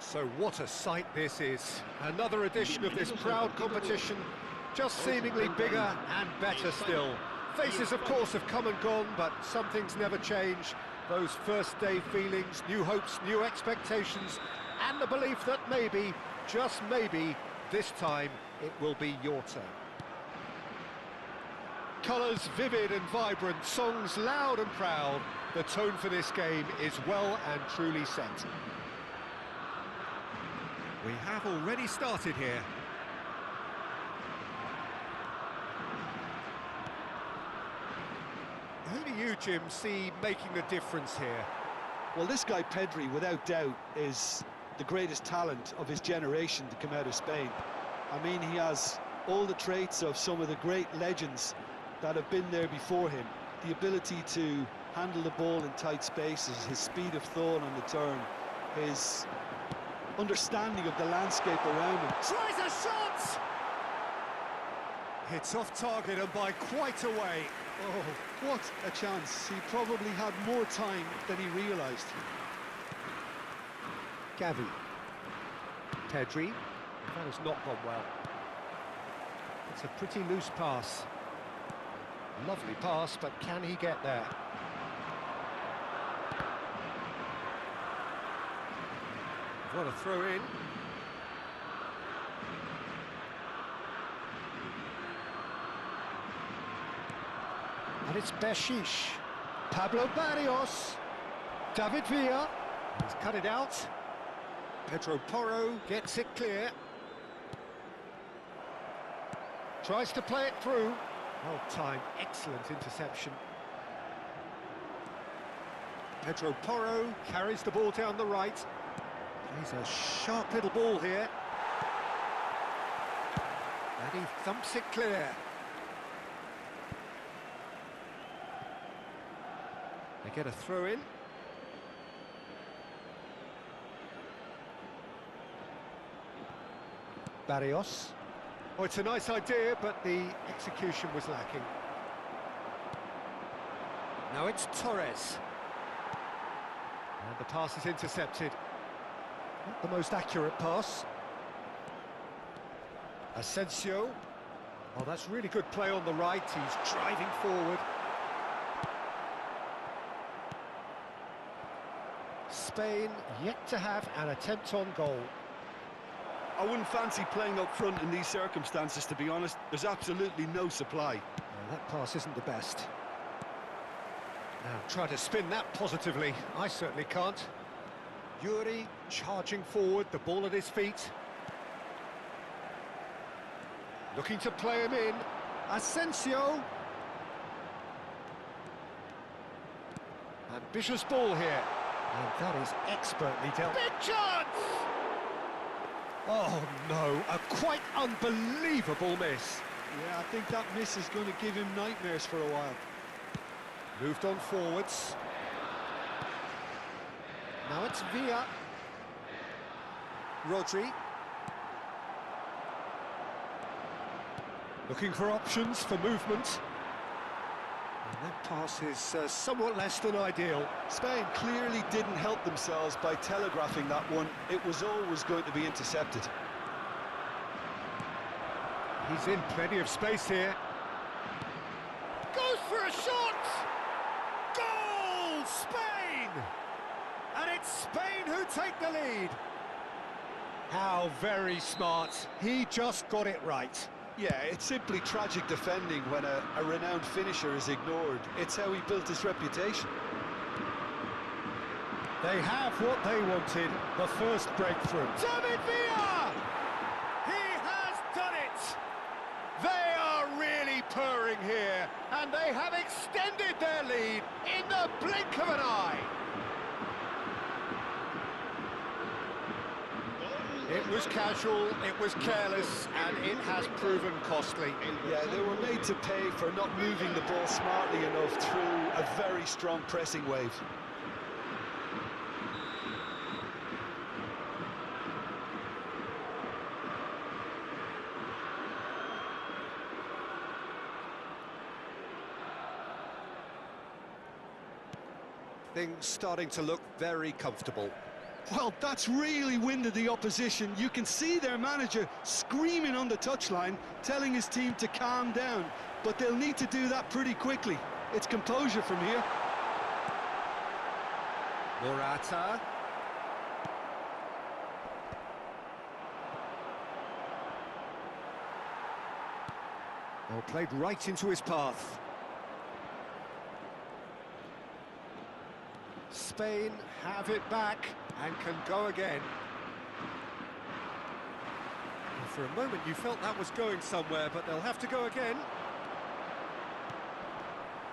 So what a sight this is. Another edition of this proud competition, just seemingly bigger and better still. Faces, of course, have come and gone, but some things never change. Those first day feelings, new hopes, new expectations, and the belief that maybe, just maybe, this time it will be your turn. Colours vivid and vibrant, songs loud and proud. The tone for this game is well and truly set. We have already started here. Who do you, Jim, see making the difference here? Well, this guy Pedri, without doubt, is the greatest talent of his generation to come out of Spain. I mean, he has all the traits of some of the great legends that have been there before him. The ability to handle the ball in tight spaces, his speed of thought on the turn, his understanding of the landscape around him. Tries a shot! Hits off target and by quite a way. Oh, what a chance. He probably had more time than he realised. Gavi. Pedri. That has not gone well. It's a pretty loose pass. Lovely pass, but can he get there? What a throw in. And it's Beshish. Pablo Barrios. David Villa. He's cut it out. Pedro Porro gets it clear. Tries to play it through. Well timed, excellent interception. Pedro Porro carries the ball down the right. Plays a sharp little ball here. And he thumps it clear. They get a throw in. Barrios. Oh, it's a nice idea, but the execution was lacking. Now it's Torres. And the pass is intercepted. Not the most accurate pass. Asensio. Oh, that's really good play on the right. He's driving forward. Spain yet to have an attempt on goal. I wouldn't fancy playing up front in these circumstances, to be honest. There's absolutely no supply. Well, that pass isn't the best. Now, try to spin that positively. I certainly can't. Yuri charging forward, the ball at his feet. Looking to play him in. Asensio. Ambitious ball here. And that is expertly dealt. Big chance! Oh no, a quite unbelievable miss. Yeah, I think that miss is going to give him nightmares for a while. Moved on forwards. Now it's Villa. Rodri. Looking for options for movement. And that pass is somewhat less than ideal. Spain clearly didn't help themselves by telegraphing that one. It was always going to be intercepted. He's in plenty of space here. Goes for a shot! Goal! Spain! And it's Spain who take the lead. How very smart. He just got it right. Yeah, it's simply tragic defending when a renowned finisher is ignored. It's how he built his reputation. They have what they wanted, the first breakthrough. David Villa! He has done it! They are really purring here, and they have extended their lead in the blink of an eye. It was casual, it was careless, and it has proven costly. Yeah, they were made to pay for not moving the ball smartly enough through a very strong pressing wave. Things starting to look very comfortable. Well, that's really winded the opposition. You can see their manager screaming on the touchline, telling his team to calm down. But they'll need to do that pretty quickly. It's composure from here. Morata. Well, played right into his path. Spain have it back and can go again. Well, for a moment you felt that was going somewhere, but they'll have to go again.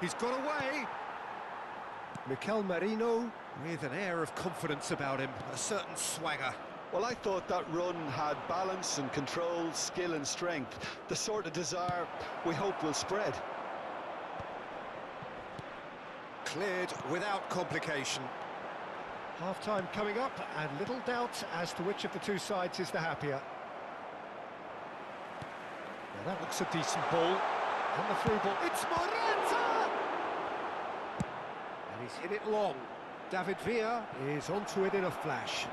He's got away. Mikel Merino with an air of confidence about him, a certain swagger. Well, I thought that run had balance and control, skill and strength, the sort of desire we hope will spread. Cleared without complication. Half-time coming up, and little doubt as to which of the two sides is the happier. Now that looks a decent ball. And the through ball. It's Morata! And he's hit it long. David Villa is onto it in a flash.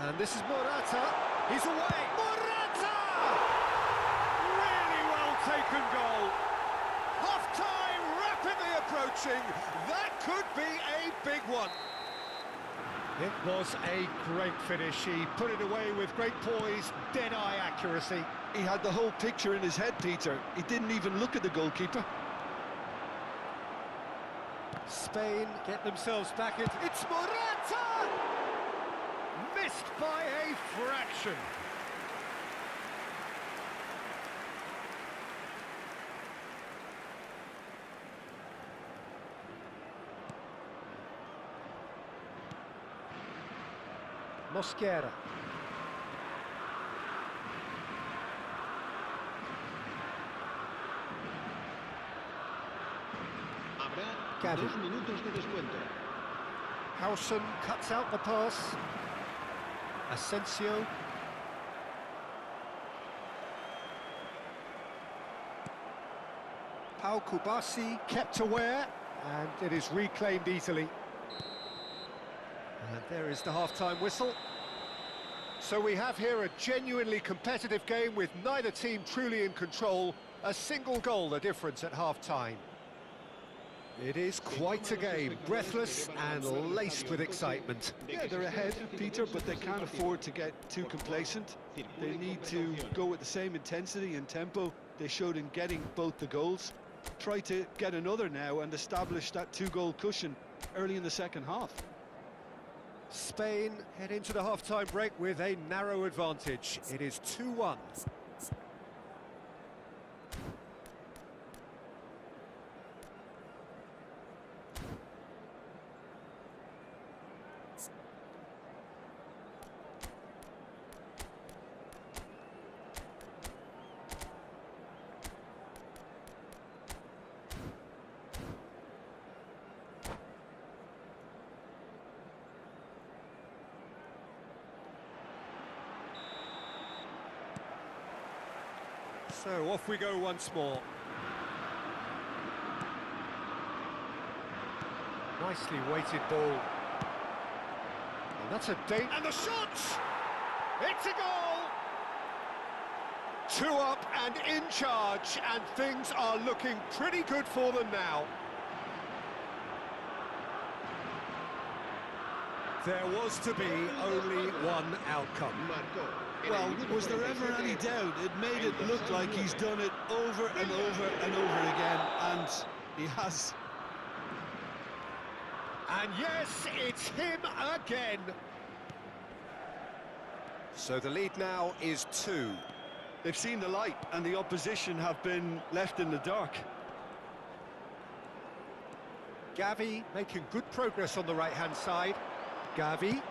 And this is Morata. He's away. Morata! Really well taken goal. Half-time rapidly approaching. That could be a big one. It was a great finish. He put it away with great poise, dead-eye accuracy. He had the whole picture in his head, Peter. He didn't even look at the goalkeeper. Spain get themselves back into... It's Morata! Missed by a fraction. Mosquera. Habrá 2 minutos de descuento. Howson cuts out the pass. Asensio. Pau Kubasi kept aware, and it is reclaimed easily. And there is the half-time whistle. So we have here a genuinely competitive game with neither team truly in control. A single goal the difference at half-time. It is quite a game, breathless and laced with excitement. Yeah, they're ahead, Peter, but they can't afford to get too complacent. They need to go with the same intensity and tempo they showed in getting both the goals. Try to get another now and establish that two-goal cushion early in the second half. Spain head into the half-time break with a narrow advantage. It is 2-1. So off we go once more. Nicely weighted ball. And that's a date. And the shot! It's a goal! 2 up and in charge, and things are looking pretty good for them now. There was to be only one outcome. Well, was there ever any doubt? It made it look like he's done it over and over and over again, and he has. And yes, it's him again. So the lead now is 2. They've seen the light, and the opposition have been left in the dark. Gavi making good progress on the right-hand side. Gavi.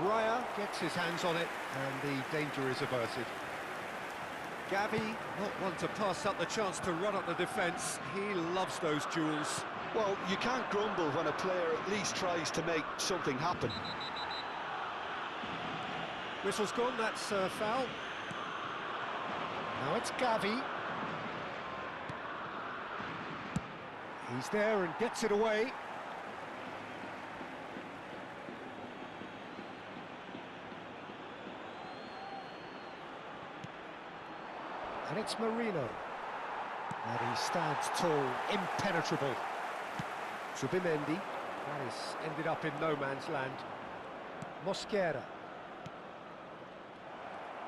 Raya gets his hands on it, and the danger is averted. Gavi, not one to pass up the chance to run up the defence. He loves those duels. Well, you can't grumble when a player at least tries to make something happen. Whistle's gone, that's a foul. Now it's Gavi. He's there and gets it away. And it's Marino. And he stands tall, impenetrable. Subimendi. That is ended up in no man's land. Mosquera.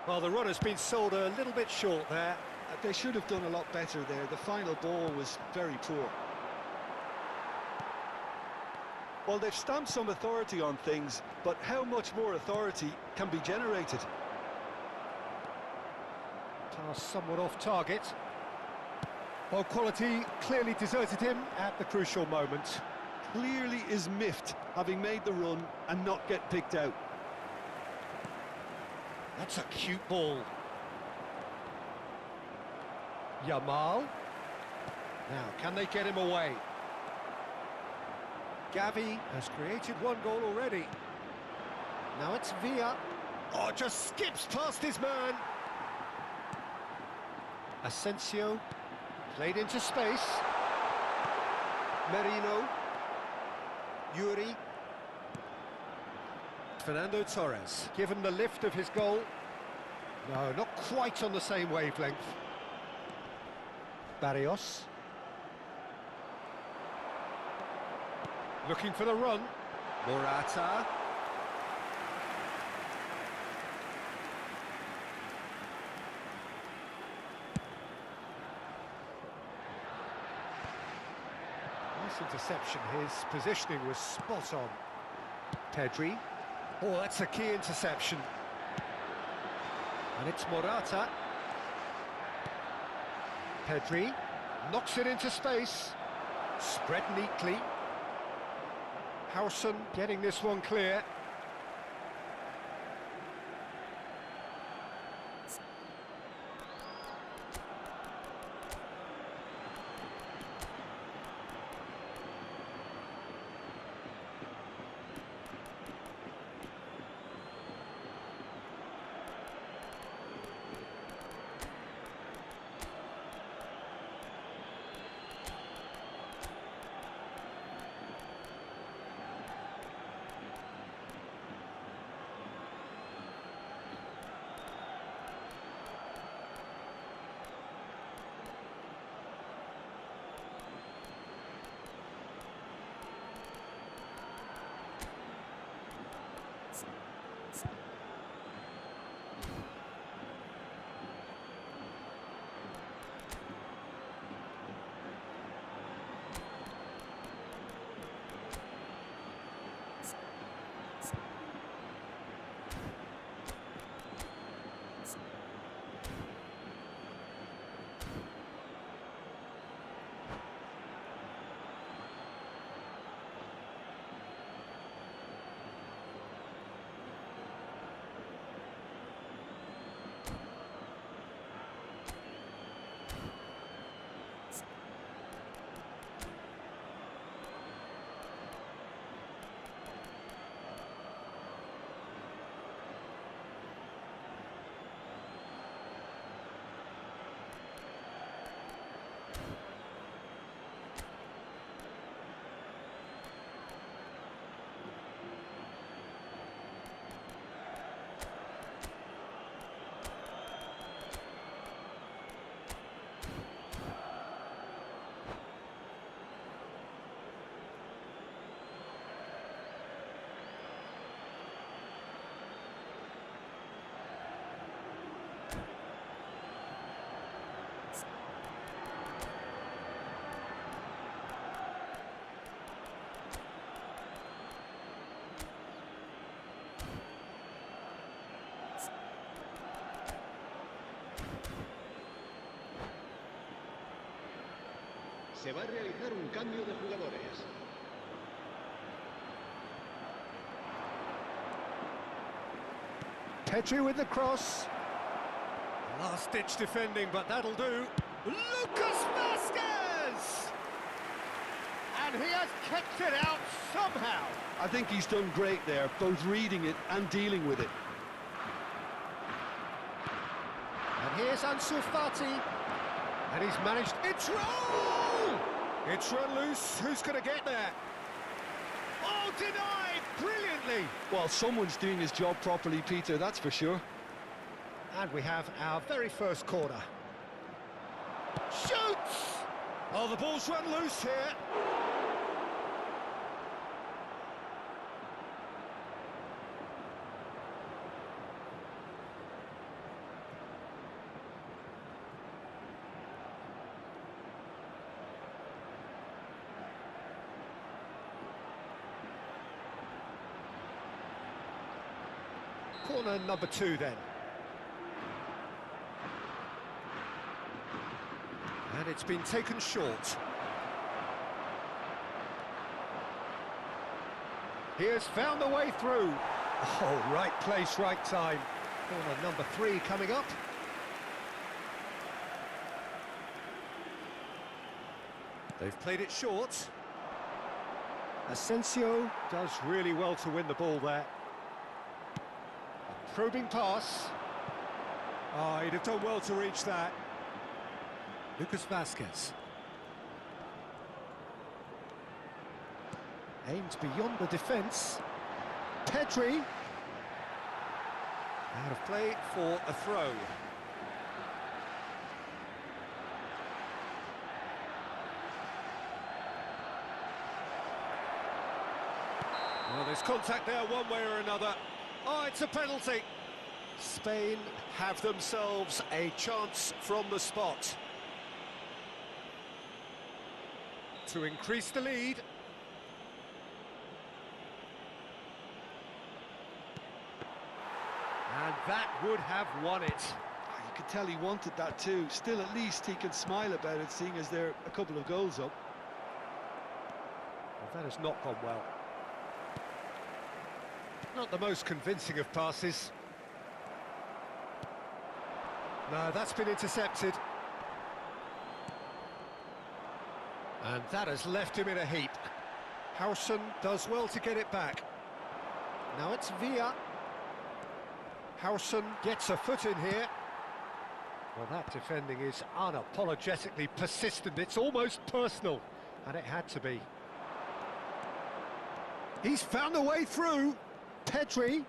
Well, the run has been sold a little bit short there. They should have done a lot better there. The final ball was very poor. Well, they've stamped some authority on things, but how much more authority can be generated? Pass somewhat off target. Well, quality clearly deserted him at the crucial moment. Clearly is miffed, having made the run and not get picked out. That's a cute ball. Yamal. Now, can they get him away? Gavi has created one goal already. Now it's Villa. Oh, just skips past his man. Asensio. Played into space. Merino. Yuri. Fernando Torres, given the lift of his goal. No, not quite on the same wavelength. Barrios. Looking for the run. Morata. Nice interception. His positioning was spot on. Pedri. Oh, that's a key interception. And it's Morata. Pedri knocks it into space. Spread neatly. Howson getting this one clear. Se va a realizar un cambio de jugadores. Pedri with the cross. Last-ditch defending, but that'll do. Lucas Vazquez! And he has kept it out somehow. I think he's done great there, both reading it and dealing with it. And here's Ansu Fati. And he's managed... It's roll! It's run loose. Who's going to get there? Oh, denied! Brilliantly! Well, someone's doing his job properly, Peter, that's for sure. And we have our very first corner. Shoots! Oh, the ball's run loose here. Corner number 2 then. And it's been taken short. He has found the way through. Oh, right place, right time. Corner number 3 coming up. They've played it short. Asensio does really well to win the ball there. A probing pass. Oh, he'd have done well to reach that. Lucas Vazquez. Aimed beyond the defence. Pedri. Out of play for a throw. Well, there's contact there one way or another. Oh, it's a penalty. Spain have themselves a chance from the spot to increase the lead. And that would have won it. You could tell he wanted that too. Still, at least he can smile about it, seeing as they're a couple of goals up. Well, that has not gone well. Not the most convincing of passes. No, that's been intercepted. And that has left him in a heap. Howson does well to get it back. Now it's Villa. Howson gets a foot in here. Well, that defending is unapologetically persistent. It's almost personal, and it had to be. He's found a way through. Pedri.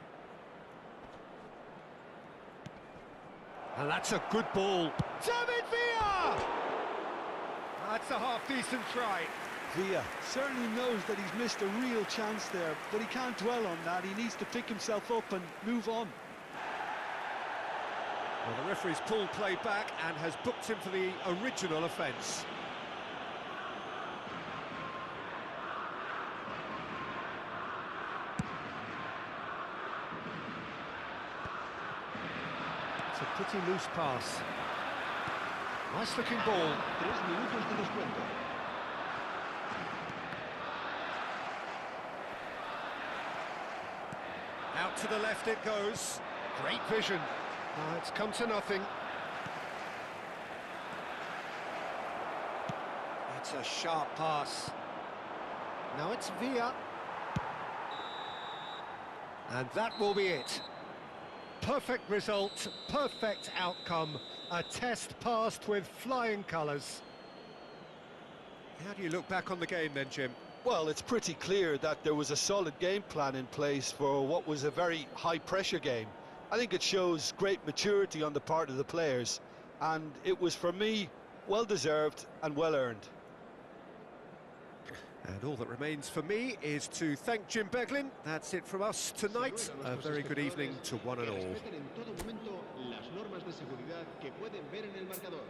And that's a good ball. David Villa! That's a half-decent try. Villa certainly knows that he's missed a real chance there, but he can't dwell on that. He needs to pick himself up and move on. Well, the referee's pulled play back and has booked him for the original offence. It's a pretty loose pass. Nice looking ball. 3 minutos de descuento. Out to the left it goes. Great vision. It's come to nothing. It's a sharp pass. Now it's Villa. And that will be it. Perfect result, perfect outcome. A test passed with flying colours. How do you look back on the game then, Jim? Well, it's pretty clear that there was a solid game plan in place for what was a very high-pressure game. I think it shows great maturity on the part of the players, and it was, for me, well-deserved and well-earned. And all that remains for me is to thank Jim Beglin. That's it from us tonight. A very good evening to one and all. Respeten en todo momento las normas de seguridad que pueden ver en el marcador.